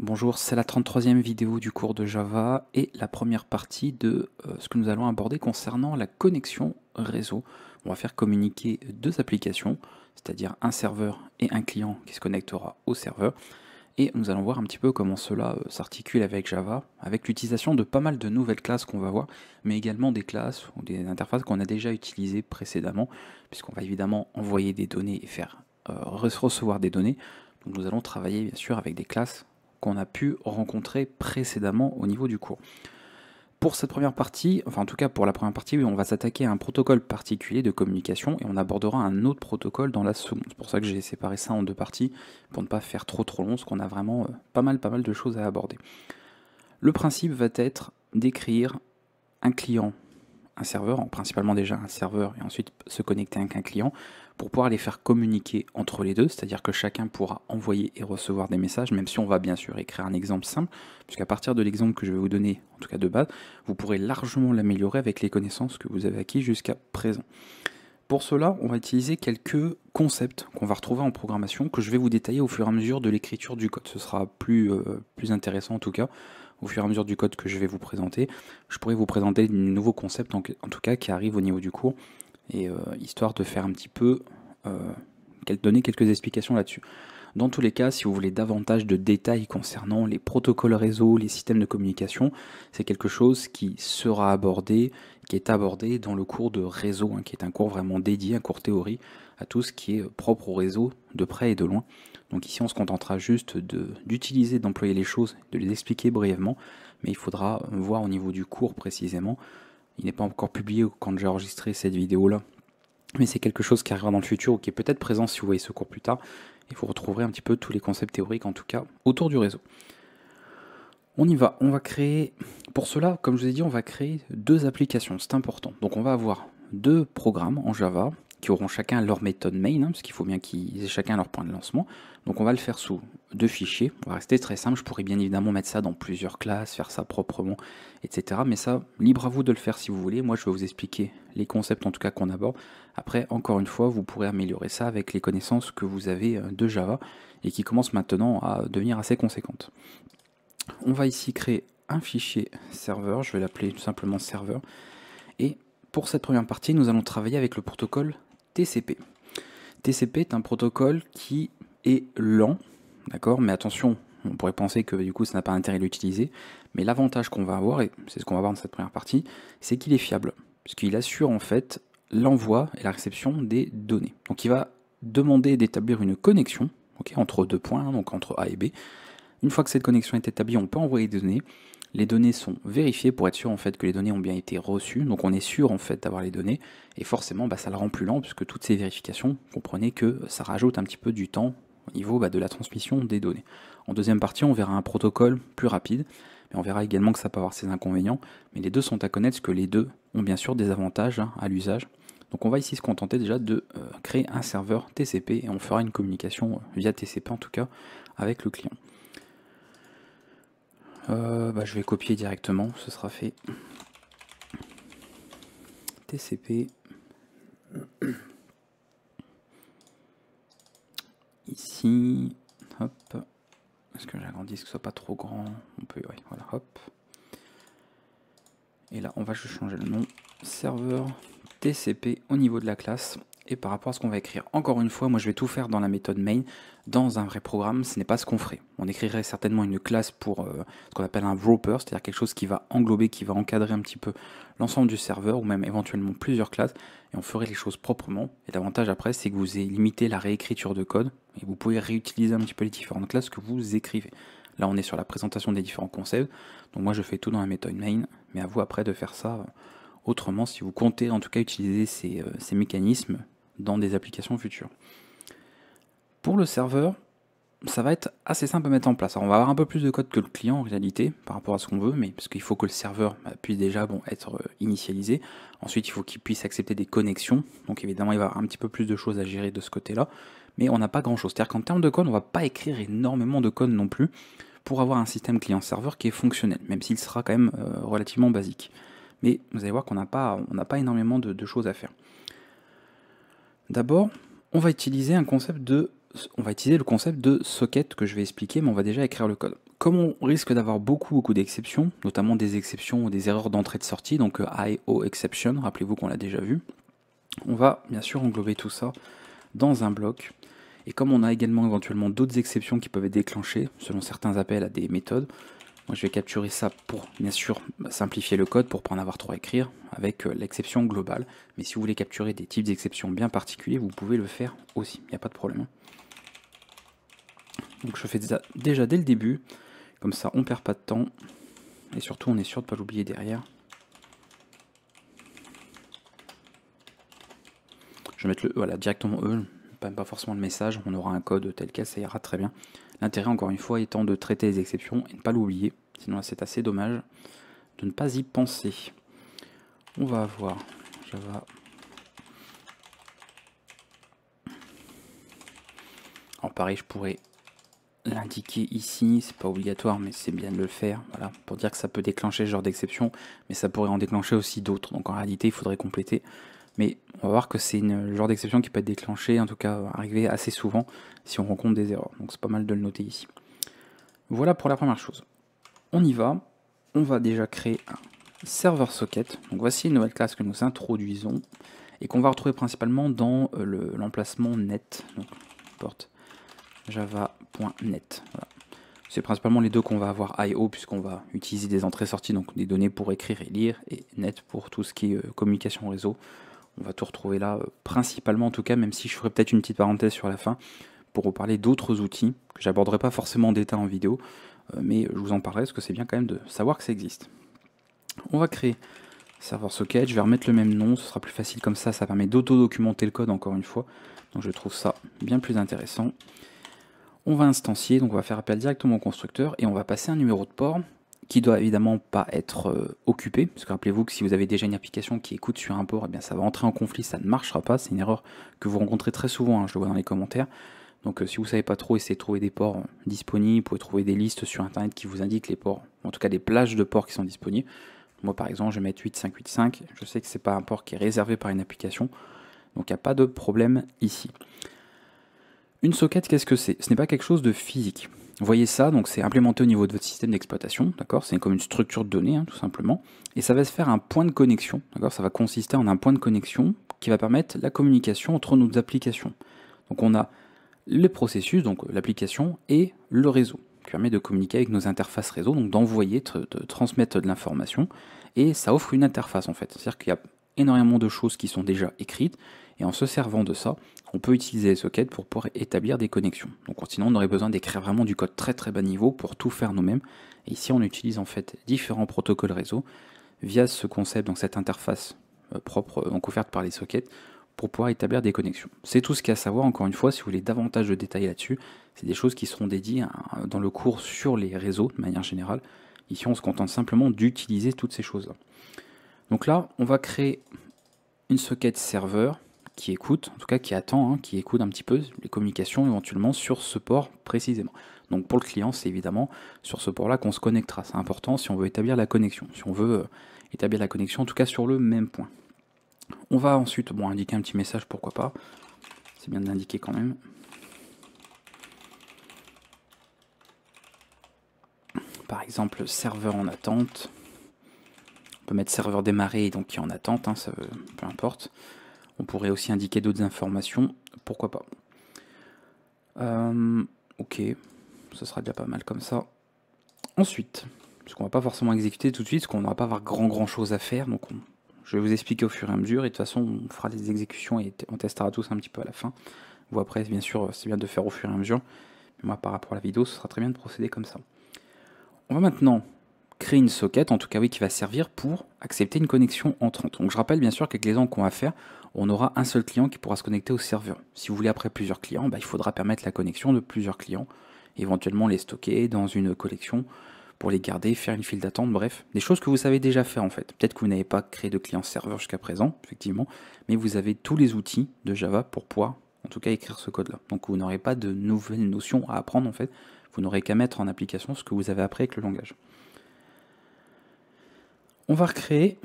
Bonjour, c'est la 33e vidéo du cours de Java et la première partie de ce que nous allons aborder concernant la connexion réseau. On va faire communiquer deux applications, c'est-à-dire un serveur et un client qui se connectera au serveur. Et nous allons voir un petit peu comment cela s'articule avec Java, avec l'utilisation de pas mal de nouvelles classes qu'on va voir, mais également des classes ou des interfaces qu'on a déjà utilisées précédemment, puisqu'on va évidemment envoyer des données et faire recevoir des données. Donc nous allons travailler bien sûr avec des classes qu'on a pu rencontrer précédemment au niveau du cours. Pour cette première partie, enfin en tout cas pour la première partie, on va s'attaquer à un protocole particulier de communication et on abordera un autre protocole dans la seconde. C'est pour ça que j'ai séparé ça en deux parties, pour ne pas faire trop long, parce qu'on a vraiment pas mal de choses à aborder. Le principe va être d'écrire un client, un serveur, principalement déjà un serveur, et ensuite se connecter avec un client, pour pouvoir les faire communiquer entre les deux, c'est-à-dire que chacun pourra envoyer et recevoir des messages, même si on va bien sûr écrire un exemple simple, puisqu'à partir de l'exemple que je vais vous donner, en tout cas de base, vous pourrez largement l'améliorer avec les connaissances que vous avez acquis jusqu'à présent. Pour cela, on va utiliser quelques concepts qu'on va retrouver en programmation, que je vais vous détailler au fur et à mesure de l'écriture du code. Ce sera plus intéressant en tout cas, au fur et à mesure du code que je vais vous présenter. Je pourrais vous présenter de nouveaux concepts en tout cas qui arrivent au niveau du cours, et histoire de faire un petit peu, donner quelques explications là-dessus. Dans tous les cas, si vous voulez davantage de détails concernant les protocoles réseau, les systèmes de communication, c'est quelque chose qui sera abordé, qui est abordé dans le cours de réseau, qui est un cours vraiment dédié, un cours théorie, à tout ce qui est propre au réseau, de près et de loin. Donc ici, on se contentera juste d'utiliser, d'employer les choses, de les expliquer brièvement, mais il faudra voir au niveau du cours précisément. Il n'est pas encore publié quand j'ai enregistré cette vidéo-là, mais c'est quelque chose qui arrivera dans le futur ou qui est peut-être présent si vous voyez ce cours plus tard, et vous retrouverez un petit peu tous les concepts théoriques en tout cas autour du réseau. On y va, on va créer, pour cela, comme je vous ai dit, on va créer deux applications, c'est important. Donc on va avoir deux programmes en Java qui auront chacun leur méthode main, parce qu'il faut bien qu'ils aient chacun leur point de lancement. Donc on va le faire sous deux fichiers, on va rester très simple, je pourrais bien évidemment mettre ça dans plusieurs classes, faire ça proprement, etc. Mais ça, libre à vous de le faire si vous voulez, moi je vais vous expliquer les concepts en tout cas qu'on aborde. Après, encore une fois, vous pourrez améliorer ça avec les connaissances que vous avez de Java et qui commencent maintenant à devenir assez conséquentes. On va ici créer un fichier serveur, je vais l'appeler tout simplement serveur, et pour cette première partie, nous allons travailler avec le protocole TCP. TCP est un protocole qui est lent, d'accord, mais attention, on pourrait penser que du coup ça n'a pas intérêt de l'utiliser, mais l'avantage qu'on va avoir, et c'est ce qu'on va voir dans cette première partie, c'est qu'il est fiable, puisqu'il assure en fait l'envoi et la réception des données. Donc il va demander d'établir une connexion, entre deux points, donc entre A et B. Une fois que cette connexion est établie, on peut envoyer des données. Les données sont vérifiées pour être sûr en fait que les données ont bien été reçues, donc on est sûr en fait d'avoir les données, et forcément ça le rend plus lent, puisque toutes ces vérifications, comprenez que ça rajoute un petit peu du temps au niveau de la transmission des données. En deuxième partie, on verra un protocole plus rapide, mais on verra également que ça peut avoir ses inconvénients, mais les deux sont à connaître, parce que les deux ont bien sûr des avantages à l'usage. Donc on va ici se contenter déjà de créer un serveur TCP, et on fera une communication via TCP en tout cas avec le client. Je vais copier directement, ce sera fait. TCP. Ici, hop. Est-ce que j'agrandis, que ce soit pas trop grand? On peut, oui, voilà, hop. Et là, on va juste changer le nom. Serveur TCP au niveau de la classe. Et par rapport à ce qu'on va écrire, encore une fois, moi je vais tout faire dans la méthode main. Dans un vrai programme, ce n'est pas ce qu'on ferait. On écrirait certainement une classe pour ce qu'on appelle un wrapper, c'est-à-dire quelque chose qui va englober, qui va encadrer un petit peu l'ensemble du serveur, ou même éventuellement plusieurs classes, et on ferait les choses proprement. Et l'avantage après, c'est que vous limitez la réécriture de code, et vous pouvez réutiliser un petit peu les différentes classes que vous écrivez. Là, on est sur la présentation des différents concepts, donc moi je fais tout dans la méthode main, mais à vous après de faire ça autrement, si vous comptez en tout cas utiliser ces mécanismes dans des applications futures. Pour le serveur, ça va être assez simple à mettre en place. Alors on va avoir un peu plus de code que le client en réalité, par rapport à ce qu'on veut, mais parce qu'il faut que le serveur puisse déjà être initialisé. Ensuite, il faut qu'il puisse accepter des connexions. Donc évidemment, il va y avoir un petit peu plus de choses à gérer de ce côté-là, mais on n'a pas grand-chose. C'est-à-dire qu'en termes de code, on ne va pas écrire énormément de code non plus pour avoir un système client-serveur qui est fonctionnel, même s'il sera quand même relativement basique. Mais vous allez voir qu'on n'a pas énormément de choses à faire. D'abord, on va utiliser un concept de on va utiliser le concept de socket que je vais expliquer, mais on va déjà écrire le code. Comme on risque d'avoir beaucoup d'exceptions, notamment des exceptions ou des erreurs d'entrée de sortie, donc IO exception, rappelez-vous qu'on l'a déjà vu, on va bien sûr englober tout ça dans un bloc. Et comme on a également éventuellement d'autres exceptions qui peuvent être déclenchées selon certains appels à des méthodes, moi je vais capturer ça pour bien sûr simplifier le code pour ne pas en avoir trop à écrire avec l'exception globale. Mais si vous voulez capturer des types d'exceptions bien particuliers, vous pouvez le faire aussi, il n'y a pas de problème. Donc je fais ça déjà dès le début, comme ça on perd pas de temps, et surtout on est sûr de ne pas l'oublier derrière. Je vais mettre le voilà, directement E, pas forcément le message, on aura un code tel quel, ça ira très bien. L'intérêt encore une fois étant de traiter les exceptions et ne pas l'oublier, sinon c'est assez dommage de ne pas y penser. On va avoir Java. Alors pareil, je pourrais l'indiquer ici, c'est pas obligatoire mais c'est bien de le faire, voilà, pour dire que ça peut déclencher ce genre d'exception, mais ça pourrait en déclencher aussi d'autres, donc en réalité il faudrait compléter. Mais on va voir que c'est le genre d'exception qui peut être déclenchée, en tout cas arriver assez souvent si on rencontre des erreurs, donc c'est pas mal de le noter ici. Voilà pour la première chose. On y va, on va déjà créer un serveur socket, donc voici une nouvelle classe que nous introduisons, et qu'on va retrouver principalement dans l'emplacement net, donc porte java.net. Voilà. C'est principalement les deux qu'on va avoir IO puisqu'on va utiliser des entrées-sorties, donc des données pour écrire et lire, et net pour tout ce qui est communication réseau. On va tout retrouver là, principalement en tout cas, même si je ferai peut-être une petite parenthèse sur la fin pour vous parler d'autres outils que j'aborderai pas forcément en détail en vidéo, mais je vous en parlerai parce que c'est bien quand même de savoir que ça existe. On va créer serveur socket, je vais remettre le même nom, ce sera plus facile comme ça permet d'auto-documenter le code encore une fois, donc je trouve ça bien plus intéressant. On va instancier, donc on va faire appel directement au constructeur et on va passer un numéro de port qui doit évidemment pas être occupé, parce que rappelez-vous que si vous avez déjà une application qui écoute sur un port, eh bien ça va entrer en conflit, ça ne marchera pas, c'est une erreur que vous rencontrez très souvent, hein, je le vois dans les commentaires. Donc si vous ne savez pas trop, essayez de trouver des ports disponibles, vous pouvez trouver des listes sur internet qui vous indiquent les ports, en tout cas des plages de ports qui sont disponibles. Moi par exemple je vais mettre 8585, je sais que c'est pas un port qui est réservé par une application, donc il n'y a pas de problème ici. Une socket, qu'est-ce que c'est? Ce n'est pas quelque chose de physique. Vous voyez ça, donc c'est implémenté au niveau de votre système d'exploitation, d'accord? C'est comme une structure de données, hein, tout simplement. Et ça va se faire un point de connexion, d'accord? Ça va consister en un point de connexion qui va permettre la communication entre nos applications. Donc on a le processus, donc l'application, et le réseau, qui permet de communiquer avec nos interfaces réseau, donc d'envoyer, de transmettre de l'information. Et ça offre une interface en fait. C'est-à-dire qu'il y a énormément de choses qui sont déjà écrites, et en se servant de ça, on peut utiliser les sockets pour pouvoir établir des connexions. Donc sinon on aurait besoin d'écrire vraiment du code très bas niveau pour tout faire nous-mêmes. Et ici on utilise en fait différents protocoles réseau via ce concept, donc cette interface propre, donc offerte par les sockets, pour pouvoir établir des connexions. C'est tout ce qu'il y a à savoir, encore une fois, si vous voulez davantage de détails là-dessus, c'est des choses qui seront dédiées dans le cours sur les réseaux de manière générale. Ici on se contente simplement d'utiliser toutes ces choses-là. Donc là on va créer une socket serveur qui écoute, en tout cas qui attend, hein, qui écoute un petit peu les communications éventuellement sur ce port précisément. Donc pour le client, c'est évidemment sur ce port-là qu'on se connectera. C'est important si on veut établir la connexion, si on veut établir la connexion, en tout cas sur le même point. On va ensuite indiquer un petit message, pourquoi pas. C'est bien d'indiquer quand même. Par exemple, serveur en attente. On peut mettre serveur démarré, donc qui est en attente, hein, peu importe. On pourrait aussi indiquer d'autres informations, pourquoi pas. Ok, ce sera déjà pas mal comme ça. Ensuite, parce qu'on va pas forcément exécuter tout de suite, parce qu'on n'aura pas avoir grand chose à faire, donc je vais vous expliquer au fur et à mesure, et de toute façon on fera des exécutions et on testera tous un petit peu à la fin. Vous après, bien sûr, c'est bien de faire au fur et à mesure, mais moi par rapport à la vidéo, ce sera très bien de procéder comme ça. On va maintenant créer une socket, en tout cas oui, qui va servir pour accepter une connexion entrante. Donc je rappelle bien sûr qu'avec les exemples qu'on va faire, on aura un seul client qui pourra se connecter au serveur. Si vous voulez après plusieurs clients, il faudra permettre la connexion de plusieurs clients, éventuellement les stocker dans une collection pour les garder, faire une file d'attente, bref, des choses que vous savez déjà faire en fait. Peut-être que vous n'avez pas créé de client serveur jusqu'à présent, effectivement, mais vous avez tous les outils de Java pour pouvoir en tout cas écrire ce code-là. Donc vous n'aurez pas de nouvelles notions à apprendre en fait, vous n'aurez qu'à mettre en application ce que vous avez appris avec le langage. On va recréer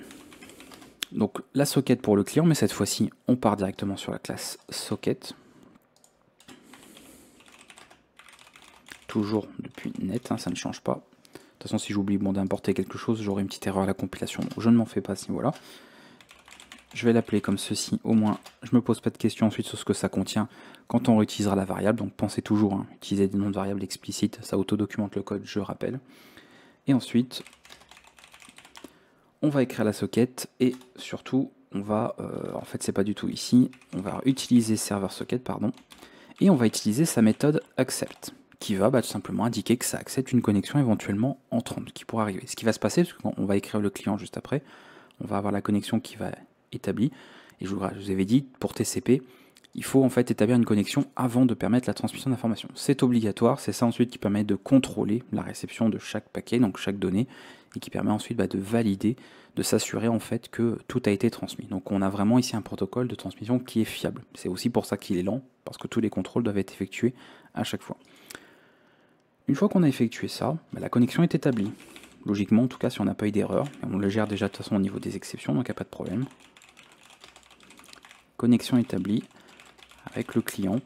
donc la socket pour le client, mais cette fois-ci, on part directement sur la classe socket. toujours depuis net, hein, ça ne change pas. De toute façon, si j'oublie d'importer quelque chose, j'aurai une petite erreur à la compilation, donc je ne m'en fais pas à ce niveau-là. Je vais l'appeler comme ceci, au moins je me pose pas de questions ensuite sur ce que ça contient quand on réutilisera la variable, donc pensez toujours, hein, utiliser des noms de variables explicites, ça auto-documente le code, je rappelle. Et ensuite, on va écrire la socket et surtout, on va, en fait c'est pas du tout ici, on va utiliser server socket, pardon, et on va utiliser sa méthode accept, qui va tout simplement indiquer que ça accepte une connexion éventuellement entrante qui pourra arriver. Ce qui va se passer, parce qu'on va écrire le client juste après, on va avoir la connexion qui va être établie, et je vous avais dit, pour TCP, il faut en fait établir une connexion avant de permettre la transmission d'informations. C'est obligatoire, c'est ça ensuite qui permet de contrôler la réception de chaque paquet, donc chaque donnée, et qui permet ensuite de valider, de s'assurer en fait que tout a été transmis. Donc on a vraiment ici un protocole de transmission qui est fiable. C'est aussi pour ça qu'il est lent, parce que tous les contrôles doivent être effectués à chaque fois. Une fois qu'on a effectué ça, la connexion est établie. Logiquement, en tout cas, si on n'a pas eu d'erreur, on le gère déjà de toute façon au niveau des exceptions, donc il n'y a pas de problème. Connexion établie avec le client.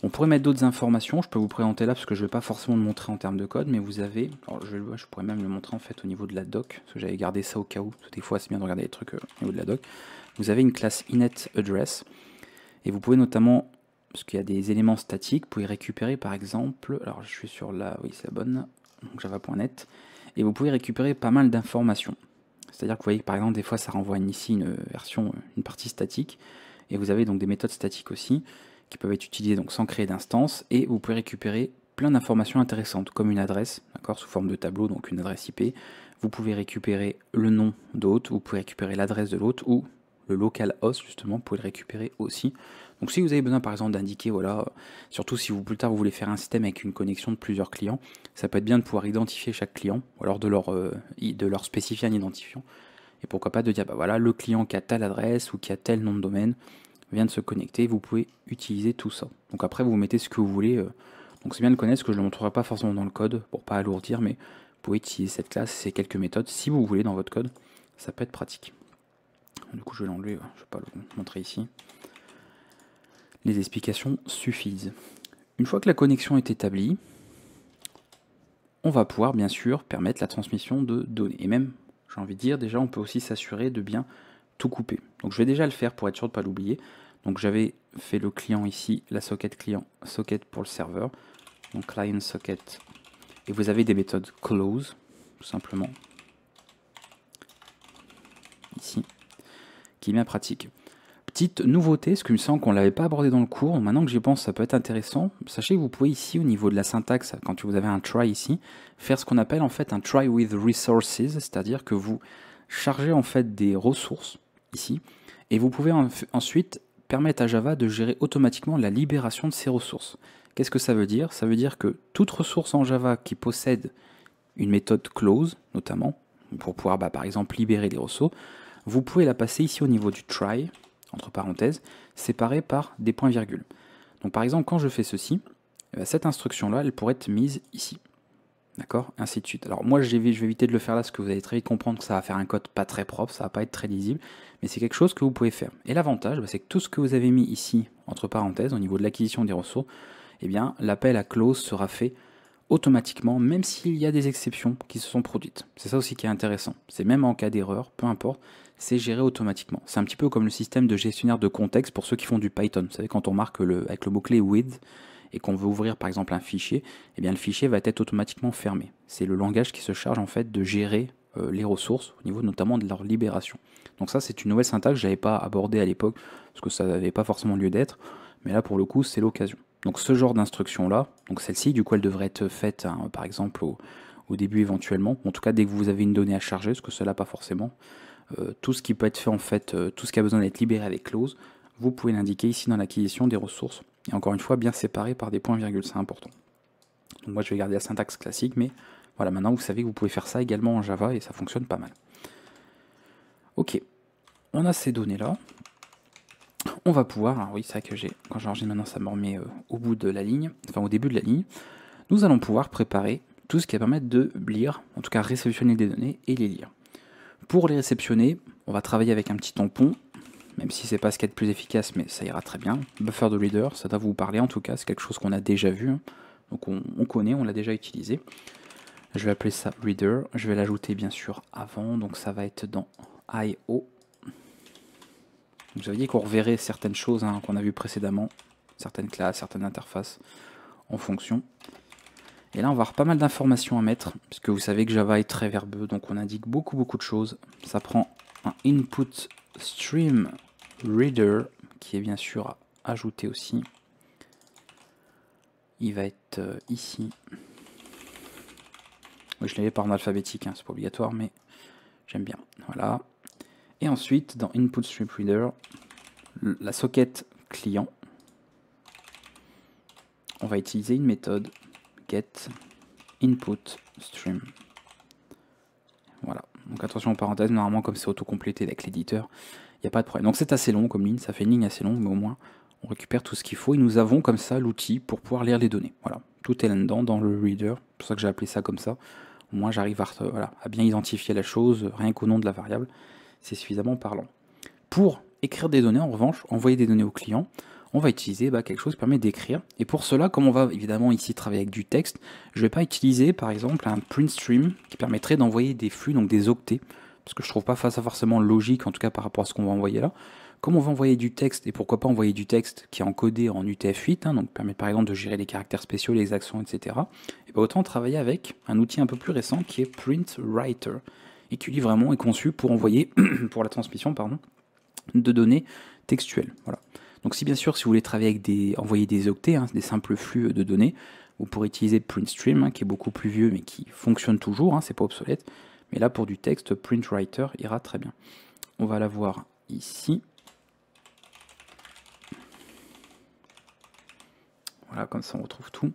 On pourrait mettre d'autres informations, je peux vous présenter là parce que je ne vais pas forcément le montrer en termes de code, mais vous avez, alors je pourrais même le montrer en fait au niveau de la doc, parce que j'avais gardé ça au cas où, parce que des fois c'est bien de regarder les trucs au niveau de la doc. Vous avez une classe inetAddress, et vous pouvez notamment, parce qu'il y a des éléments statiques, vous pouvez récupérer par exemple, alors je suis sur la, oui c'est la bonne, donc java.net, et vous pouvez récupérer pas mal d'informations. C'est-à-dire que vous voyez que par exemple des fois ça renvoie ici une version, une partie statique, et vous avez donc des méthodes statiques aussi, qui peuvent être utilisées donc sans créer d'instance, et vous pouvez récupérer plein d'informations intéressantes, comme une adresse, d'accord, sous forme de tableau, donc une adresse IP. Vous pouvez récupérer le nom d'hôte, vous pouvez récupérer l'adresse de l'hôte, ou le local host, justement, vous pouvez le récupérer aussi. Donc si vous avez besoin par exemple d'indiquer, voilà, surtout si vous plus tard vous voulez faire un système avec une connexion de plusieurs clients, ça peut être bien de pouvoir identifier chaque client, ou alors de leur spécifier un identifiant, et pourquoi pas de dire, voilà, le client qui a telle adresse, ou qui a tel nom de domaine, vient de se connecter, vous pouvez utiliser tout ça. Donc après vous mettez ce que vous voulez, donc c'est bien de le connaître, parce que je ne le montrerai pas forcément dans le code, pour pas alourdir, mais vous pouvez utiliser cette classe, ces quelques méthodes, si vous voulez dans votre code, ça peut être pratique. Du coup je vais l'enlever, je ne vais pas le montrer ici. Les explications suffisent. Une fois que la connexion est établie, on va pouvoir bien sûr permettre la transmission de données. Et même, j'ai envie de dire, déjà on peut aussi s'assurer de bien tout couper. Donc je vais déjà le faire pour être sûr de ne pas l'oublier. Donc j'avais fait le client ici, la socket client, socket pour le serveur, donc client socket, et vous avez des méthodes close, tout simplement, ici, qui est bien pratique. Petite nouveauté, ce qu'il me semble qu'on ne l'avait pas abordé dans le cours, maintenant que j'y pense ça peut être intéressant, sachez que vous pouvez ici au niveau de la syntaxe, quand vous avez un try ici, faire ce qu'on appelle en fait un try with resources, c'est-à-dire que vous chargez en fait des ressources ici, et vous pouvez ensuite permettre à Java de gérer automatiquement la libération de ces ressources. Qu'est-ce que ça veut dire? Ça veut dire que toute ressource en Java qui possède une méthode close, notamment, pour pouvoir par exemple libérer les ressources, vous pouvez la passer ici au niveau du try, entre parenthèses, séparé par des points-virgules. Donc par exemple, quand je fais ceci, cette instruction-là, elle pourrait être mise ici. D'accord? Ainsi de suite. Alors moi, je vais éviter de le faire là, parce que vous allez très vite comprendre que ça va faire un code pas très propre, ça va pas être très lisible, mais c'est quelque chose que vous pouvez faire. Et l'avantage, c'est que tout ce que vous avez mis ici, entre parenthèses, au niveau de l'acquisition des ressources, eh bien, l'appel à close sera fait automatiquement, même s'il y a des exceptions qui se sont produites. C'est ça aussi qui est intéressant. C'est même en cas d'erreur, peu importe, c'est géré automatiquement. C'est un petit peu comme le système de gestionnaire de contexte pour ceux qui font du Python. Vous savez, quand on marque avec le mot-clé with, et qu'on veut ouvrir par exemple un fichier, eh bien le fichier va être automatiquement fermé. C'est le langage qui se charge en fait de gérer les ressources au niveau notamment de leur libération. Donc ça c'est une nouvelle syntaxe que je n'avais pas abordée à l'époque parce que ça n'avait pas forcément lieu d'être, mais là pour le coup c'est l'occasion. Donc ce genre d'instruction là, donc celle-ci du coup elle devrait être faite par exemple au début éventuellement, en tout cas dès que vous avez une donnée à charger, parce que cela pas forcément. Tout ce qui peut être fait en fait, tout ce qui a besoin d'être libéré avec close, vous pouvez l'indiquer ici dans l'acquisition des ressources. Et encore une fois, bien séparé par des points-virgules, c'est important. Donc moi je vais garder la syntaxe classique, mais voilà, maintenant vous savez que vous pouvez faire ça également en Java et ça fonctionne pas mal. Ok, on a ces données-là. On va pouvoir, alors oui c'est vrai que quand j'enregistre maintenant ça me remet au bout de la ligne, enfin au début de la ligne, nous allons pouvoir préparer tout ce qui va permettre de lire, en tout cas réceptionner des données et les lire. Pour les réceptionner, on va travailler avec un petit tampon, même si c'est pas ce qu'il y a de plus efficace, mais ça ira très bien. Buffer de reader, ça doit vous parler en tout cas, c'est quelque chose qu'on a déjà vu. Donc on connaît, on l'a déjà utilisé. Je vais appeler ça Reader. Je vais l'ajouter bien sûr avant, donc ça va être dans I/O. Vous avez dit qu'on reverrait certaines choses hein, qu'on a vues précédemment, certaines classes, certaines interfaces en fonction. Et là on va avoir pas mal d'informations à mettre, puisque vous savez que Java est très verbeux, donc on indique beaucoup de choses. Ça prend un input stream reader, qui est bien sûr ajouté aussi. Il va être ici. Oui, je l'ai par ordre alphabétique, hein, c'est pas obligatoire, mais j'aime bien. Voilà. Et ensuite, dans Input Stream Reader, la socket client, on va utiliser une méthode get input stream. Voilà. Donc attention aux parenthèses, normalement comme c'est autocomplété avec l'éditeur, il n'y a pas de problème. Donc c'est assez long comme ligne, ça fait une ligne assez longue, mais au moins on récupère tout ce qu'il faut et nous avons comme ça l'outil pour pouvoir lire les données. Voilà, tout est là-dedans dans le reader, c'est pour ça que j'ai appelé ça comme ça. Au moins j'arrive à bien identifier la chose, rien qu'au nom de la variable, c'est suffisamment parlant. Pour écrire des données, en revanche, envoyer des données au client, on va utiliser quelque chose qui permet d'écrire. Et pour cela, comme on va évidemment ici travailler avec du texte, je ne vais pas utiliser par exemple un print stream qui permettrait d'envoyer des flux, donc des octets, parce que je ne trouve pas ça forcément logique, en tout cas par rapport à ce qu'on va envoyer là. Comme on va envoyer du texte, et pourquoi pas envoyer du texte qui est encodé en UTF-8, donc permet par exemple de gérer les caractères spéciaux, les accents, etc. Et bien autant travailler avec un outil un peu plus récent qui est Print Writer, et qui lui vraiment est conçu pour envoyer, pour la transmission, pardon, de données textuelles. Voilà. Donc si bien sûr, si vous voulez travailler avec envoyer des octets, des simples flux de données, vous pourrez utiliser PrintStream, qui est beaucoup plus vieux, mais qui fonctionne toujours, c'est pas obsolète. Mais là, pour du texte, PrintWriter ira très bien. On va l'avoir ici. Voilà, comme ça on retrouve tout.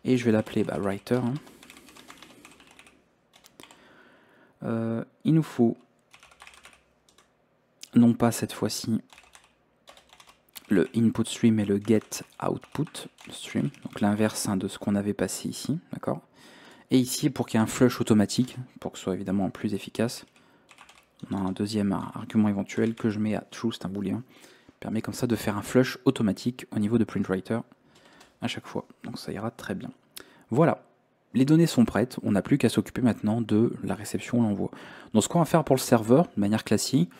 Et je vais l'appeler Writer. Il nous faut, non pas cette fois-ci, le input stream et le get output stream, donc l'inverse de ce qu'on avait passé ici, d'accord. Et ici, pour qu'il y ait un flush automatique, pour que ce soit évidemment plus efficace, on a un deuxième argument éventuel que je mets à true, c'est un booléen, permet comme ça de faire un flush automatique au niveau de PrintWriter à chaque fois, donc ça ira très bien. Voilà, les données sont prêtes, on n'a plus qu'à s'occuper maintenant de la réception, l'envoi. Donc ce qu'on va faire pour le serveur, de manière classique,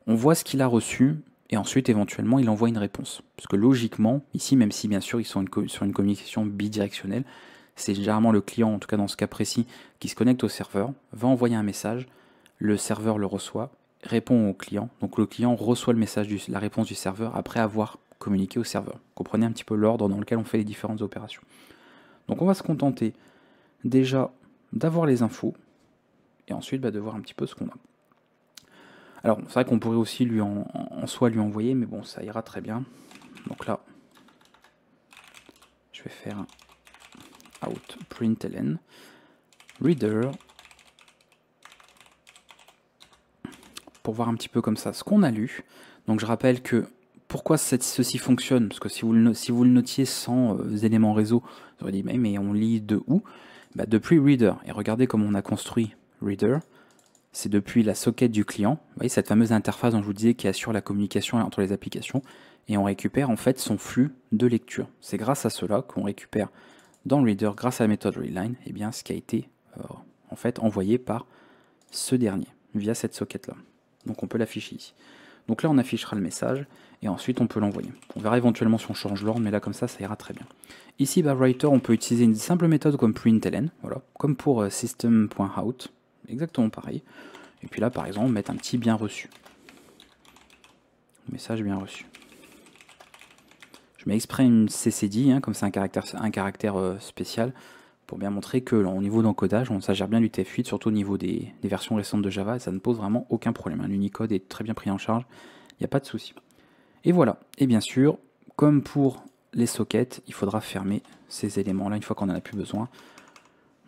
on voit ce qu'il a reçu, et ensuite éventuellement il envoie une réponse. Parce que logiquement, ici, même si bien sûr ils sont sur une communication bidirectionnelle, c'est généralement le client, en tout cas dans ce cas précis, qui se connecte au serveur, va envoyer un message, le serveur le reçoit, répond au client, donc le client reçoit le message, la réponse du serveur après avoir communiqué au serveur. Comprenez un petit peu l'ordre dans lequel on fait les différentes opérations. Donc on va se contenter déjà d'avoir les infos, et ensuite de voir un petit peu ce qu'on a. Alors c'est vrai qu'on pourrait aussi en soi lui envoyer, mais bon, ça ira très bien. Donc là, je vais faire un out println reader pour voir un petit peu comme ça ce qu'on a lu. Donc je rappelle que pourquoi ceci fonctionne, parce que si vous le notiez sans éléments réseau, vous aurez dit mais on lit de où? Depuis reader. Et regardez comment on a construit reader. C'est depuis la socket du client, vous voyez cette fameuse interface dont je vous disais qui assure la communication entre les applications, et on récupère en fait son flux de lecture. C'est grâce à cela qu'on récupère dans Reader, grâce à la méthode readline, ce qui a été en fait envoyé par ce dernier, via cette socket là. Donc on peut l'afficher ici. Donc là on affichera le message, et ensuite on peut l'envoyer. On verra éventuellement si on change l'ordre, mais là comme ça ira très bien. Ici, Writer, on peut utiliser une simple méthode comme println, voilà, comme pour system.out, exactement pareil. Et puis là, par exemple, mettre un petit bien reçu. Message bien reçu. Je mets exprès une CCD, comme c'est un caractère spécial, pour bien montrer que au niveau d'encodage, on s'agère bien du TF8, surtout au niveau des versions récentes de Java, et ça ne pose vraiment aucun problème. L'Unicode est très bien pris en charge, il n'y a pas de souci. Et voilà, et bien sûr, comme pour les sockets, il faudra fermer ces éléments-là une fois qu'on n'en a plus besoin.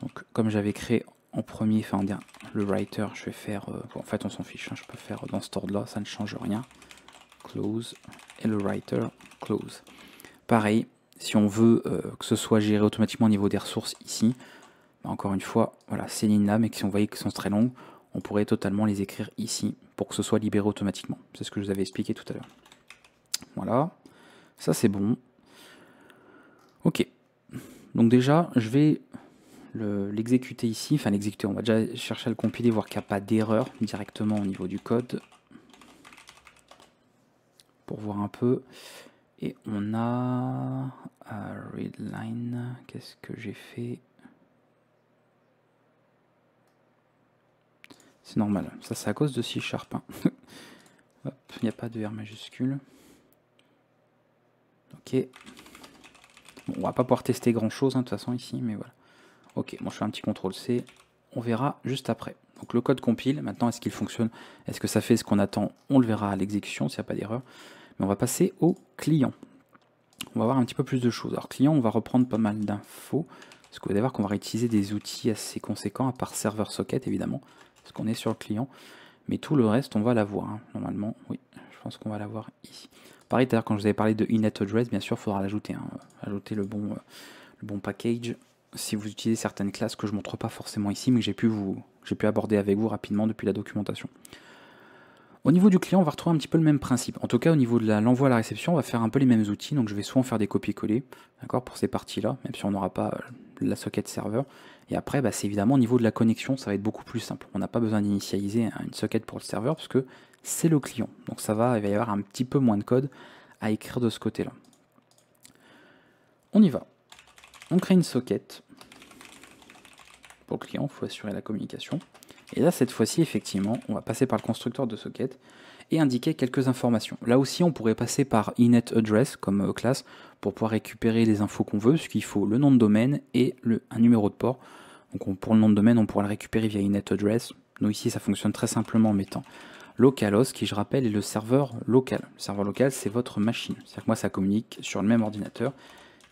Donc comme j'avais créé en premier, le writer, je vais faire, en fait on s'en fiche, je peux faire dans cet ordre-là, ça ne change rien. Close, et le writer, close. Pareil, si on veut que ce soit géré automatiquement au niveau des ressources ici, encore une fois, voilà, ces lignes-là, mais si on voyait qu'elles sont très longues, on pourrait totalement les écrire ici pour que ce soit libéré automatiquement. C'est ce que je vous avais expliqué tout à l'heure. Voilà, ça c'est bon. Ok, Donc déjà, je vais l'exécuter ici, enfin l'exécuter, on va déjà chercher à le compiler, voir qu'il n'y a pas d'erreur directement au niveau du code, pour voir un peu. Et on a readline, qu'est-ce que j'ai fait? C'est normal, ça c'est à cause de C#. Hein. Hop, il n'y a pas de R majuscule. Ok. Bon, on va pas pouvoir tester grand chose hein, de toute façon ici, mais voilà. Ok, bon, je fais un petit CTRL-C, on verra juste après. Donc le code compile, maintenant est-ce qu'il fonctionne? Est-ce que ça fait ce qu'on attend? On le verra à l'exécution s'il n'y a pas d'erreur. Mais on va passer au client. On va voir un petit peu plus de choses. Alors client, on va reprendre pas mal d'infos, parce que vous allez voir qu'on va réutiliser des outils assez conséquents, à part serveur socket évidemment, parce qu'on est sur le client. Mais tout le reste, on va l'avoir, hein, normalement. Oui, je pense qu'on va l'avoir ici. Pareil, tout à l'heure, quand je vous avais parlé de init address, bien sûr, il faudra l'ajouter. Hein, ajouter le bon package. Si vous utilisez certaines classes que je ne montre pas forcément ici, mais que j'ai pu aborder avec vous rapidement depuis la documentation. Au niveau du client, on va retrouver un petit peu le même principe. En tout cas, au niveau de l'envoi à la réception, on va faire un peu les mêmes outils. Donc je vais souvent faire des copier-coller, d'accord, pour ces parties-là, même si on n'aura pas la socket serveur. Et après, bah, c'est évidemment au niveau de la connexion, ça va être beaucoup plus simple. On n'a pas besoin d'initialiser une socket pour le serveur, parce que c'est le client. Donc il va y avoir un petit peu moins de code à écrire de ce côté-là. On y va. On crée une socket pour le client, il faut assurer la communication. Et là, cette fois-ci, effectivement, on va passer par le constructeur de socket et indiquer quelques informations. Là aussi, on pourrait passer par initAddress comme classe pour pouvoir récupérer les infos qu'on veut, puisqu'il faut le nom de domaine et un numéro de port. Donc pour le nom de domaine, on pourra le récupérer via initAddress. Nous ici, ça fonctionne très simplement en mettant localhost, qui je rappelle est le serveur local. Le serveur local, c'est votre machine. C'est-à-dire que moi, ça communique sur le même ordinateur.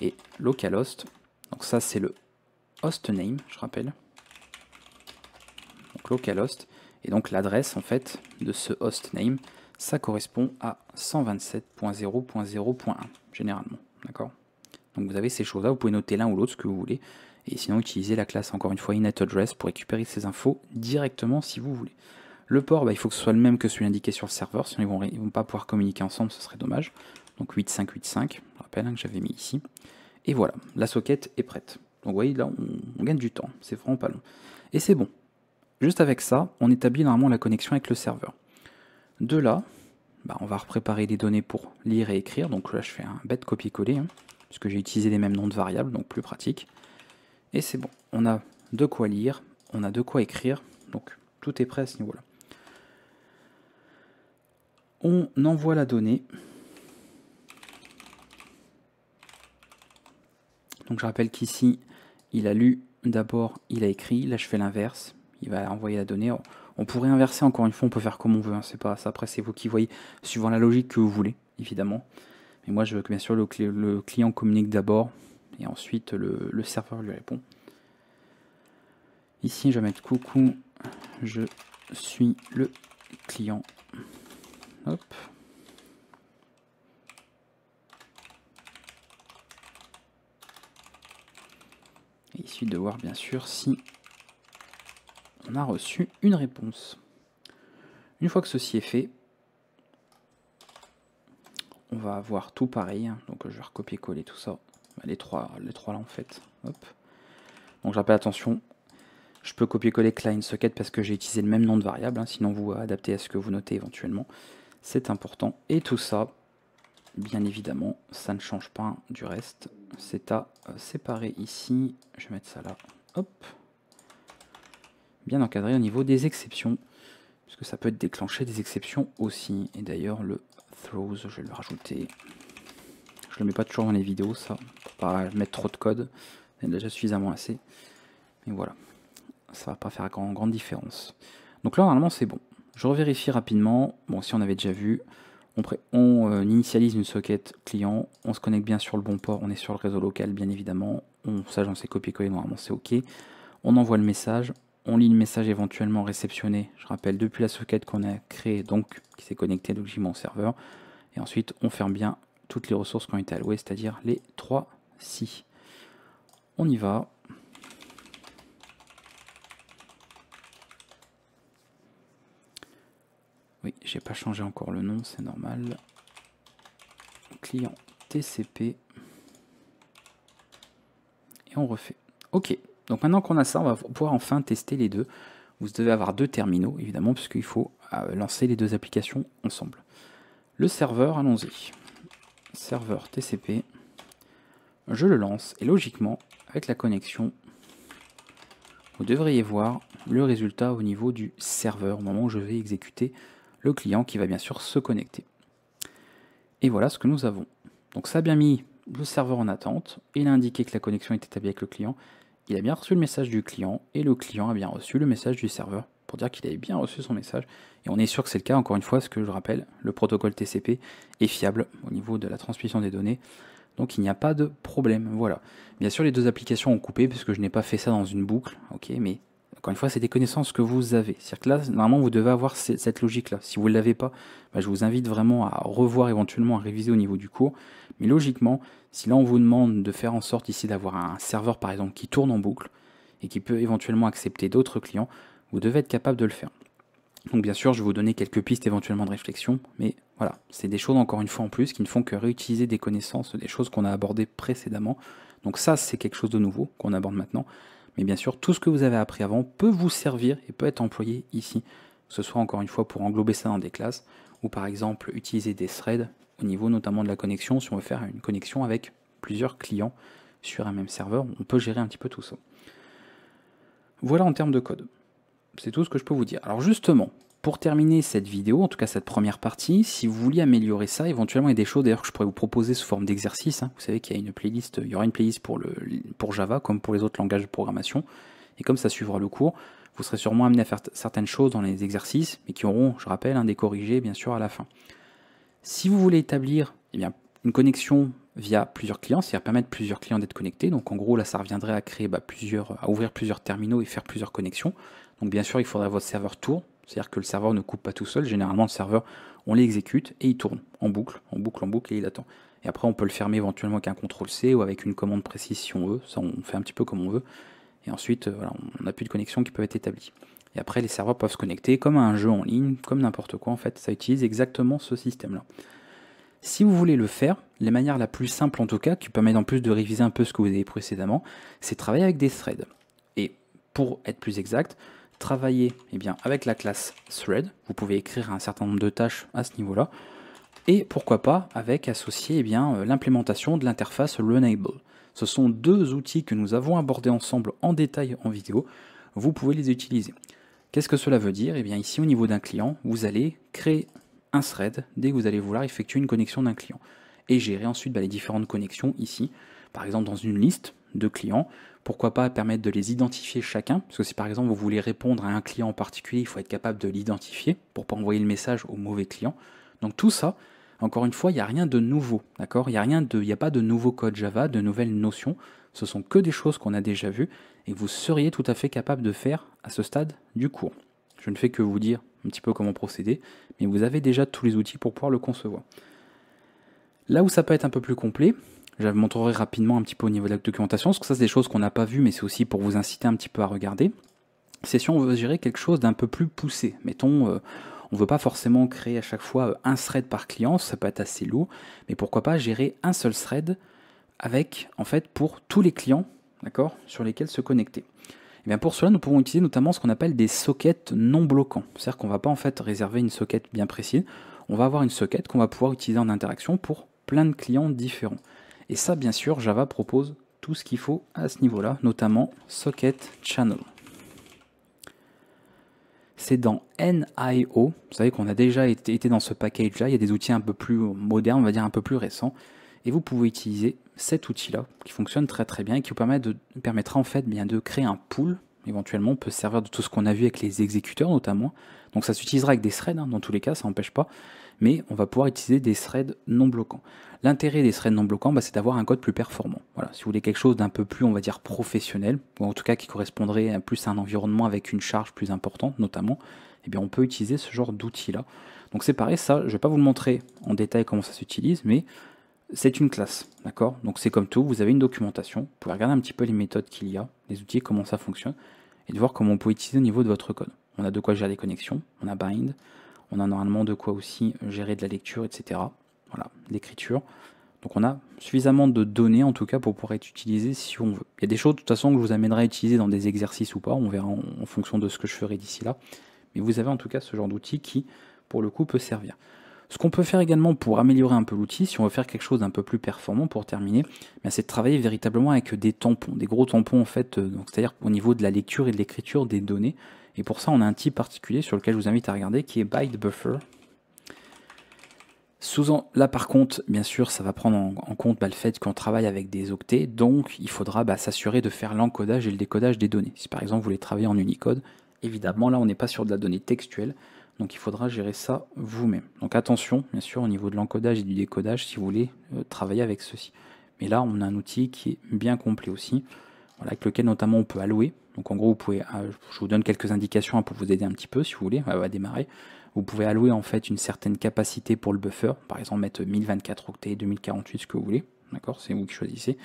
Et localhost, donc ça c'est le hostname, je rappelle. Donc localhost, et donc l'adresse en fait de ce hostname, ça correspond à 127.0.0.1 généralement, d'accord. Donc vous avez ces choses-là, vous pouvez noter l'un ou l'autre, ce que vous voulez, et sinon utiliser la classe encore une fois initAddress pour récupérer ces infos directement si vous voulez. Le port, bah, il faut que ce soit le même que celui indiqué sur le serveur, sinon ils vont pas pouvoir communiquer ensemble, ce serait dommage. Donc 8585, je rappelle hein, que j'avais mis ici. Et voilà, la socket est prête. Donc vous voyez, là, on gagne du temps, c'est vraiment pas long. Et c'est bon. Juste avec ça, on établit normalement la connexion avec le serveur. De là, bah, on va préparer les données pour lire et écrire. Donc là, je fais un bête copier-coller, hein, puisque j'ai utilisé les mêmes noms de variables, donc plus pratique. Et c'est bon, on a de quoi lire, on a de quoi écrire, donc tout est prêt à ce niveau-là. On envoie la donnée. Donc je rappelle qu'ici, il a lu, d'abord il a écrit, là je fais l'inverse, il va envoyer la donnée. On pourrait inverser, encore une fois, on peut faire comme on veut, hein, c'est pas ça, après c'est vous qui voyez, suivant la logique que vous voulez, évidemment. Mais moi je veux que bien sûr le client communique d'abord, et ensuite le serveur lui répond. Ici je vais mettre coucou, je suis le client. Hop. Et ici de voir bien sûr si on a reçu une réponse. Une fois que ceci est fait, on va avoir tout pareil, hein. Donc je vais recopier-coller tout ça, les trois là en fait. Hop. Donc je rappelle attention, je peux copier-coller client socket parce que j'ai utilisé le même nom de variable, hein, sinon vous adaptez à ce que vous notez éventuellement, c'est important. Et tout ça, bien évidemment, ça ne change pas du reste, c'est à séparer ici, je vais mettre ça là, hop, bien encadré au niveau des exceptions, puisque ça peut être déclenché des exceptions aussi, et d'ailleurs le throws, je vais le rajouter. Je le mets pas toujours dans les vidéos, ça, pour pas mettre trop de code, il y a déjà suffisamment assez. Mais voilà, ça va pas faire grande différence. Donc là, normalement, c'est bon. Je revérifie rapidement. Bon, si on avait déjà vu, on initialise une socket client, on se connecte bien sur le bon port, on est sur le réseau local, bien évidemment. Ça, j'en sais copier-coller, normalement, c'est OK. On envoie le message. On lit le message éventuellement réceptionné, je rappelle, depuis la socket qu'on a créée, donc qui s'est connectée logiquement au serveur. Et ensuite, on ferme bien toutes les ressources qui ont été allouées, c'est-à-dire les 3 si. On y va. Oui, j'ai pas changé encore le nom, c'est normal. Client TCP. et on refait. Ok, donc maintenant qu'on a ça, on va pouvoir enfin tester les deux. Vous devez avoir deux terminaux, évidemment, puisqu'il faut lancer les deux applications ensemble. Le serveur, allons-y. Serveur TCP. Je le lance, et logiquement, avec la connexion, vous devriez voir le résultat au niveau du serveur, au moment où je vais exécuter le client qui va bien sûr se connecter. Et voilà ce que nous avons. Donc ça a bien mis le serveur en attente, il a indiqué que la connexion est établie avec le client, il a bien reçu le message du client, et le client a bien reçu le message du serveur, pour dire qu'il avait bien reçu son message. Et on est sûr que c'est le cas, encore une fois, parce que je rappelle, le protocole TCP est fiable au niveau de la transmission des données, donc il n'y a pas de problème, voilà. Bien sûr, les deux applications ont coupé, puisque je n'ai pas fait ça dans une boucle, ok, mais encore une fois, c'est des connaissances que vous avez. C'est-à-dire que là, normalement, vous devez avoir cette logique-là. Si vous ne l'avez pas, bah, je vous invite vraiment à revoir, éventuellement, à réviser au niveau du cours. Mais logiquement, si là, on vous demande de faire en sorte ici d'avoir un serveur, par exemple, qui tourne en boucle, et qui peut éventuellement accepter d'autres clients, vous devez être capable de le faire. Donc bien sûr, je vais vous donner quelques pistes éventuellement de réflexion, mais voilà, c'est des choses encore une fois en plus qui ne font que réutiliser des connaissances, des choses qu'on a abordées précédemment. Donc ça, c'est quelque chose de nouveau qu'on aborde maintenant. Mais bien sûr, tout ce que vous avez appris avant peut vous servir et peut être employé ici, que ce soit encore une fois pour englober ça dans des classes, ou par exemple utiliser des threads au niveau notamment de la connexion. Si on veut faire une connexion avec plusieurs clients sur un même serveur, on peut gérer un petit peu tout ça. Voilà en termes de code. C'est tout ce que je peux vous dire. Alors justement, pour terminer cette vidéo, en tout cas cette première partie, si vous vouliez améliorer ça, éventuellement il y a des choses d'ailleurs que je pourrais vous proposer sous forme d'exercice. Vous savez qu'il y a une playlist, il y aura une playlist pour Java comme pour les autres langages de programmation. Et comme ça suivra le cours, vous serez sûrement amené à faire certaines choses dans les exercices, mais qui auront, je rappelle, des corrigés bien sûr à la fin. Si vous voulez établir une connexion via plusieurs clients, c'est-à-dire permettre plusieurs clients d'être connectés, donc en gros là ça reviendrait à créer à ouvrir plusieurs terminaux et faire plusieurs connexions. Donc bien sûr il faudra que votre serveur tourne, c'est-à-dire que le serveur ne coupe pas tout seul, généralement le serveur on l'exécute et il tourne en boucle, en boucle, en boucle et il attend. Et après on peut le fermer éventuellement avec un CTRL-C ou avec une commande précise si on veut, ça on fait un petit peu comme on veut. Et ensuite voilà, on n'a plus de connexions qui peuvent être établies. Et après les serveurs peuvent se connecter comme à un jeu en ligne, comme n'importe quoi en fait, ça utilise exactement ce système-là. Si vous voulez le faire, la manière la plus simple en tout cas, qui permet en plus de réviser un peu ce que vous avez précédemment, c'est travailler avec des threads. Et pour être plus exact, travailler avec la classe thread, vous pouvez écrire un certain nombre de tâches à ce niveau-là, et pourquoi pas avec associer l'implémentation de l'interface Runnable. Ce sont deux outils que nous avons abordés ensemble en détail en vidéo, vous pouvez les utiliser. Qu'est-ce que cela veut dire? Ici au niveau d'un client, vous allez créer un thread dès que vous allez vouloir effectuer une connexion d'un client. Et gérer ensuite les différentes connexions ici, par exemple dans une liste de clients, pourquoi pas permettre de les identifier chacun, parce que si par exemple vous voulez répondre à un client en particulier, il faut être capable de l'identifier pour ne pas envoyer le message au mauvais client. Donc tout ça, encore une fois, il n'y a rien de nouveau, d'accord? Il n'y a pas de nouveau code Java, de nouvelles notions, ce sont que des choses qu'on a déjà vues et que vous seriez tout à fait capable de faire à ce stade du cours. Je ne fais que vous dire un petit peu comment procéder, mais vous avez déjà tous les outils pour pouvoir le concevoir. Là où ça peut être un peu plus complet, je vous montrerai rapidement un petit peu au niveau de la documentation, parce que ça c'est des choses qu'on n'a pas vues, mais c'est aussi pour vous inciter un petit peu à regarder. C'est si on veut gérer quelque chose d'un peu plus poussé. Mettons, on ne veut pas forcément créer à chaque fois un thread par client, ça peut être assez lourd, mais pourquoi pas gérer un seul thread avec, en fait, pour tous les clients, d'accord, sur lesquels se connecter. Et bien pour cela, nous pouvons utiliser notamment ce qu'on appelle des sockets non bloquants. C'est-à-dire qu'on ne va pas en fait réserver une socket bien précise, on va avoir une socket qu'on va pouvoir utiliser en interaction pour plein de clients différents. Et ça, bien sûr, Java propose tout ce qu'il faut à ce niveau-là, notamment Socket Channel. C'est dans NIO, vous savez qu'on a déjà été dans ce package-là, il y a des outils un peu plus modernes, on va dire un peu plus récents, et vous pouvez utiliser cet outil-là, qui fonctionne très très bien, et qui vous permettra en fait de créer un pool, éventuellement on peut se servir de tout ce qu'on a vu avec les exécuteurs notamment, donc ça s'utilisera avec des threads, dans tous les cas, ça n'empêche pas, mais on va pouvoir utiliser des threads non bloquants. L'intérêt des threads non bloquants, c'est d'avoir un code plus performant. Voilà, si vous voulez quelque chose d'un peu plus, on va dire, professionnel, ou en tout cas qui correspondrait plus à un environnement avec une charge plus importante notamment, on peut utiliser ce genre d'outil-là. Donc c'est pareil, ça, je ne vais pas vous le montrer en détail comment ça s'utilise, mais c'est une classe, d'accord? Donc c'est comme tout, vous avez une documentation, vous pouvez regarder un petit peu les méthodes qu'il y a, les outils, comment ça fonctionne, et de voir comment on peut utiliser au niveau de votre code. On a de quoi gérer les connexions, on a bind, on a normalement de quoi aussi gérer de la lecture, etc. Voilà, l'écriture. Donc on a suffisamment de données en tout cas pour pouvoir être utilisé si on veut. Il y a des choses de toute façon que je vous amènerai à utiliser dans des exercices ou pas, on verra en fonction de ce que je ferai d'ici là. Mais vous avez en tout cas ce genre d'outil qui, pour le coup, peut servir. Ce qu'on peut faire également pour améliorer un peu l'outil, si on veut faire quelque chose d'un peu plus performant pour terminer, c'est de travailler véritablement avec des tampons, des gros tampons en fait, c'est-à-dire au niveau de la lecture et de l'écriture des données. Et pour ça, on a un type particulier sur lequel je vous invite à regarder qui est ByteBuffer. Là par contre, bien sûr, ça va prendre en compte le fait qu'on travaille avec des octets, donc il faudra s'assurer de faire l'encodage et le décodage des données. Si par exemple vous voulez travailler en Unicode, évidemment là on n'est pas sur de la donnée textuelle, donc il faudra gérer ça vous-même. Donc attention, bien sûr, au niveau de l'encodage et du décodage, si vous voulez travailler avec ceci. Mais là, on a un outil qui est bien complet aussi, voilà, avec lequel notamment on peut allouer. Donc en gros, vous pouvez, je vous donne quelques indications pour vous aider un petit peu, si vous voulez, à démarrer. Vous pouvez allouer en fait une certaine capacité pour le buffer, par exemple mettre 1024 octets, 2048, ce que vous voulez, d'accord, c'est vous qui choisissez.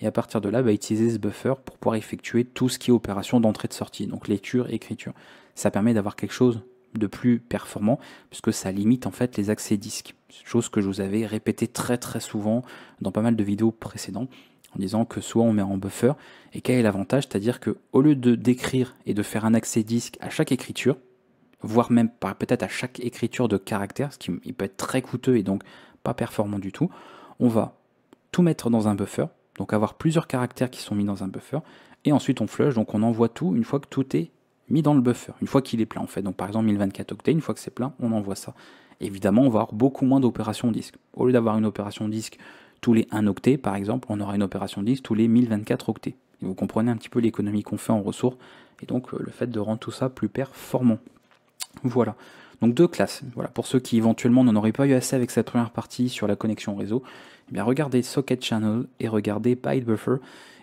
Et à partir de là, utiliser ce buffer pour pouvoir effectuer tout ce qui est opération d'entrée de sortie, donc lecture, écriture. Ça permet d'avoir quelque chose de plus performant, puisque ça limite en fait les accès disques, chose que je vous avais répété très souvent dans pas mal de vidéos précédentes, en disant que soit on met en buffer, et quel est l'avantage, c'est-à-dire que au lieu de d'écrire et de faire un accès disque à chaque écriture, voire même peut-être à chaque écriture de caractère, ce qui peut être très coûteux et donc pas performant du tout, on va tout mettre dans un buffer, donc avoir plusieurs caractères qui sont mis dans un buffer, et ensuite on flush, donc on envoie tout une fois que tout est mis dans le buffer, une fois qu'il est plein en fait. Donc par exemple 1024 octets, une fois que c'est plein, on envoie ça. Évidemment, on va avoir beaucoup moins d'opérations disque. Au lieu d'avoir une opération disque tous les 1 octet, par exemple, on aura une opération disque tous les 1024 octets. Et vous comprenez un petit peu l'économie qu'on fait en ressources, et donc le fait de rendre tout ça plus performant. Voilà. Donc 2 classes. Voilà. Pour ceux qui éventuellement n'en auraient pas eu assez avec cette première partie sur la connexion réseau, regardez Socket Channel et regardez ByteBuffer,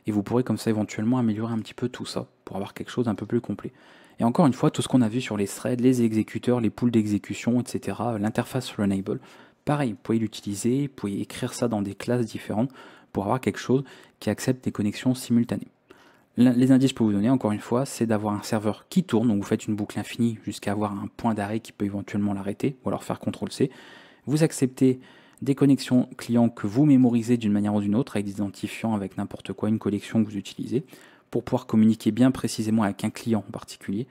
et vous pourrez comme ça éventuellement améliorer un petit peu tout ça pour avoir quelque chose d'un peu plus complet. Et encore une fois, tout ce qu'on a vu sur les threads, les exécuteurs, les pools d'exécution, etc., l'interface Runable, pareil, vous pouvez l'utiliser, vous pouvez écrire ça dans des classes différentes pour avoir quelque chose qui accepte des connexions simultanées. Les indices que je peux vous donner, encore une fois, c'est d'avoir un serveur qui tourne, donc vous faites une boucle infinie jusqu'à avoir un point d'arrêt qui peut éventuellement l'arrêter, ou alors faire CTRL-C. Vous acceptez des connexions clients que vous mémorisez d'une manière ou d'une autre, avec des identifiants, avec n'importe quoi, une collection que vous utilisez, pour pouvoir communiquer bien précisément avec un client en particulier.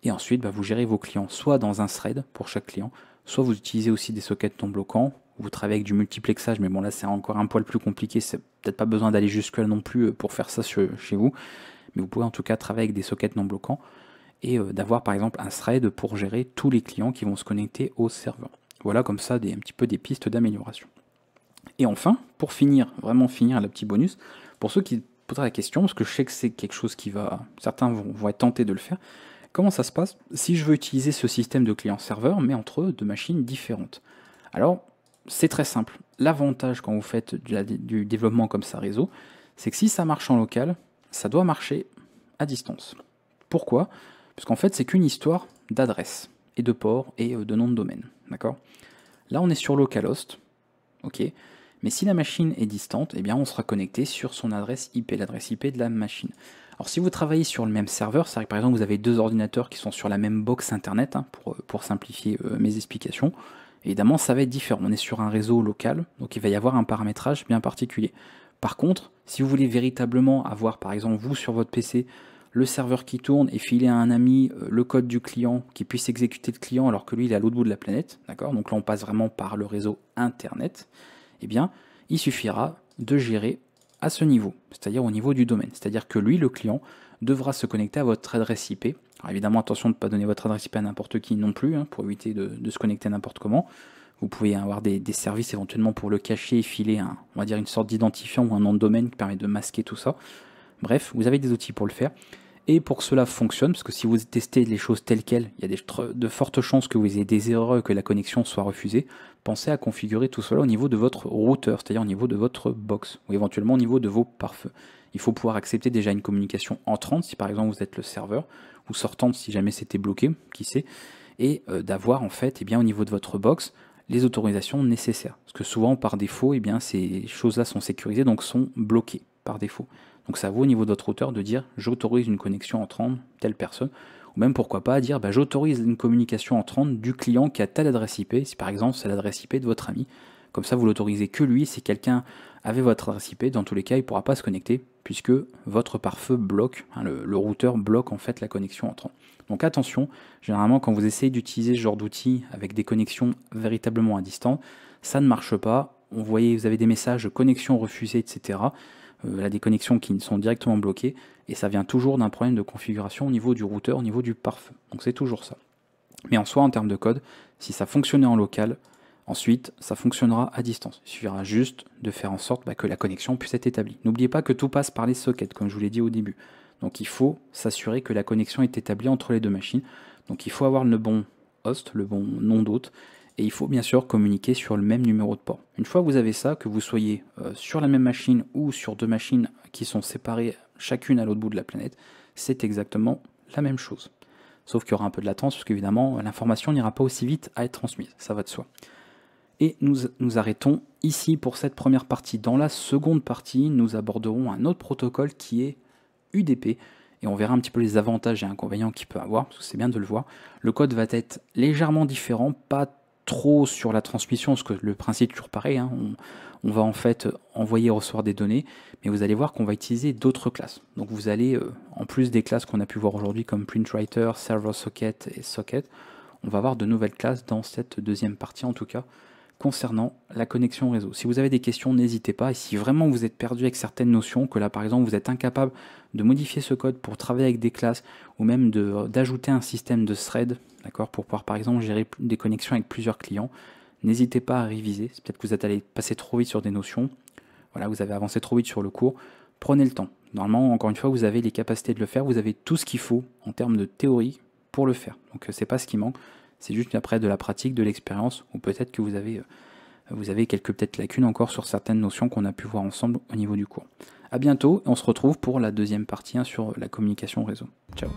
Et ensuite, vous gérez vos clients soit dans un thread pour chaque client, soit vous utilisez aussi des sockets non bloquants, vous travaillez avec du multiplexage, mais bon là c'est encore un poil plus compliqué, c'est peut-être pas besoin d'aller jusque là non plus pour faire ça chez vous, mais vous pouvez en tout cas travailler avec des sockets non bloquants et d'avoir par exemple un thread pour gérer tous les clients qui vont se connecter au serveur. Voilà comme ça un petit peu des pistes d'amélioration. Et enfin, pour finir, vraiment finir le petit bonus, pour ceux qui poseraient la question, parce que je sais que c'est quelque chose qui va, certains vont être tentés de le faire, comment ça se passe si je veux utiliser ce système de client-serveur, mais entre deux machines différentes? Alors, c'est très simple. L'avantage quand vous faites du développement comme ça réseau, c'est que si ça marche en local, ça doit marcher à distance. Pourquoi? Parce qu'en fait, c'est qu'une histoire d'adresse et de port et de nom de domaine. D'accord? Là, on est sur localhost. Ok. Mais si la machine est distante, on sera connecté sur son adresse IP, l'adresse IP de la machine. Alors si vous travaillez sur le même serveur, c'est-à-dire que par exemple vous avez 2 ordinateurs qui sont sur la même box internet, pour simplifier mes explications, évidemment ça va être différent. On est sur un réseau local, donc il va y avoir un paramétrage bien particulier. Par contre, si vous voulez véritablement avoir par exemple vous sur votre PC le serveur qui tourne et filer à un ami le code du client qui puisse exécuter le client alors que lui il est à l'autre bout de la planète, d'accord? Donc là on passe vraiment par le réseau internet, il suffira de gérer à ce niveau, c'est-à-dire au niveau du domaine. C'est-à-dire que lui, le client, devra se connecter à votre adresse IP. Alors évidemment, attention de ne pas donner votre adresse IP à n'importe qui non plus, pour éviter de se connecter n'importe comment. Vous pouvez avoir des services éventuellement pour le cacher et filer on va dire une sorte d'identifiant ou un nom de domaine qui permet de masquer tout ça. Bref, vous avez des outils pour le faire. Et pour que cela fonctionne, parce que si vous testez les choses telles quelles, il y a de fortes chances que vous ayez des erreurs et que la connexion soit refusée, pensez à configurer tout cela au niveau de votre routeur, c'est-à-dire au niveau de votre box, ou éventuellement au niveau de vos pare-feux. Il faut pouvoir accepter déjà une communication entrante, si par exemple vous êtes le serveur, ou sortante si jamais c'était bloqué, qui sait, et d'avoir en fait, au niveau de votre box, les autorisations nécessaires. Parce que souvent, par défaut, ces choses-là sont sécurisées, donc sont bloquées par défaut. Donc ça vaut au niveau de votre routeur de dire j'autorise une connexion entrante telle personne, ou même pourquoi pas dire j'autorise une communication entrante du client qui a telle adresse IP, si par exemple c'est l'adresse IP de votre ami. Comme ça vous l'autorisez que lui, si quelqu'un avait votre adresse IP, dans tous les cas, il ne pourra pas se connecter puisque votre pare-feu bloque, hein, le routeur bloque en fait la connexion entrant. Donc attention, généralement quand vous essayez d'utiliser ce genre d'outil avec des connexions véritablement à distance, ça ne marche pas. Vous avez des messages connexion refusée, etc. Là, des connexions qui sont directement bloquées et ça vient toujours d'un problème de configuration au niveau du routeur, au niveau du pare-feu. Donc c'est toujours ça. Mais en soi, en termes de code, si ça fonctionnait en local, ensuite, ça fonctionnera à distance. Il suffira juste de faire en sorte que la connexion puisse être établie. N'oubliez pas que tout passe par les sockets, comme je vous l'ai dit au début. Donc il faut s'assurer que la connexion est établie entre les deux machines. Donc il faut avoir le bon host, le bon nom d'hôte, et il faut bien sûr communiquer sur le même numéro de port. Une fois que vous avez ça, que vous soyez sur la même machine ou sur deux machines qui sont séparées chacune à l'autre bout de la planète, c'est exactement la même chose. Sauf qu'il y aura un peu de latence, parce qu'évidemment, l'information n'ira pas aussi vite à être transmise, ça va de soi. Et nous arrêtons ici pour cette première partie. Dans la seconde partie, nous aborderons un autre protocole qui est UDP, et on verra un petit peu les avantages et inconvénients qu'il peut avoir, parce que c'est bien de le voir. Le code va être légèrement différent, pas trop sur la transmission, parce que le principe est toujours pareil, hein. On va en fait envoyer et recevoir des données, mais vous allez voir qu'on va utiliser d'autres classes. Donc vous allez, en plus des classes qu'on a pu voir aujourd'hui comme PrintWriter, Server Socket et Socket, on va avoir de nouvelles classes dans cette deuxième partie en tout cas, concernant la connexion réseau. Si vous avez des questions, n'hésitez pas, et si vraiment vous êtes perdu avec certaines notions, que là par exemple vous êtes incapable de modifier ce code pour travailler avec des classes, ou même d'ajouter un système de thread, d'accord, pour pouvoir par exemple gérer des connexions avec plusieurs clients, n'hésitez pas à réviser. C'est peut-être que vous êtes allé passer trop vite sur des notions, voilà, vous avez avancé trop vite sur le cours, prenez le temps. Normalement, encore une fois, vous avez les capacités de le faire, vous avez tout ce qu'il faut en termes de théorie pour le faire. Donc c'est pas ce qui manque, c'est juste après de la pratique, de l'expérience, ou peut-être que vous avez quelques peut-être lacunes encore sur certaines notions qu'on a pu voir ensemble au niveau du cours. A bientôt, et on se retrouve pour la deuxième partie sur la communication réseau. Ciao.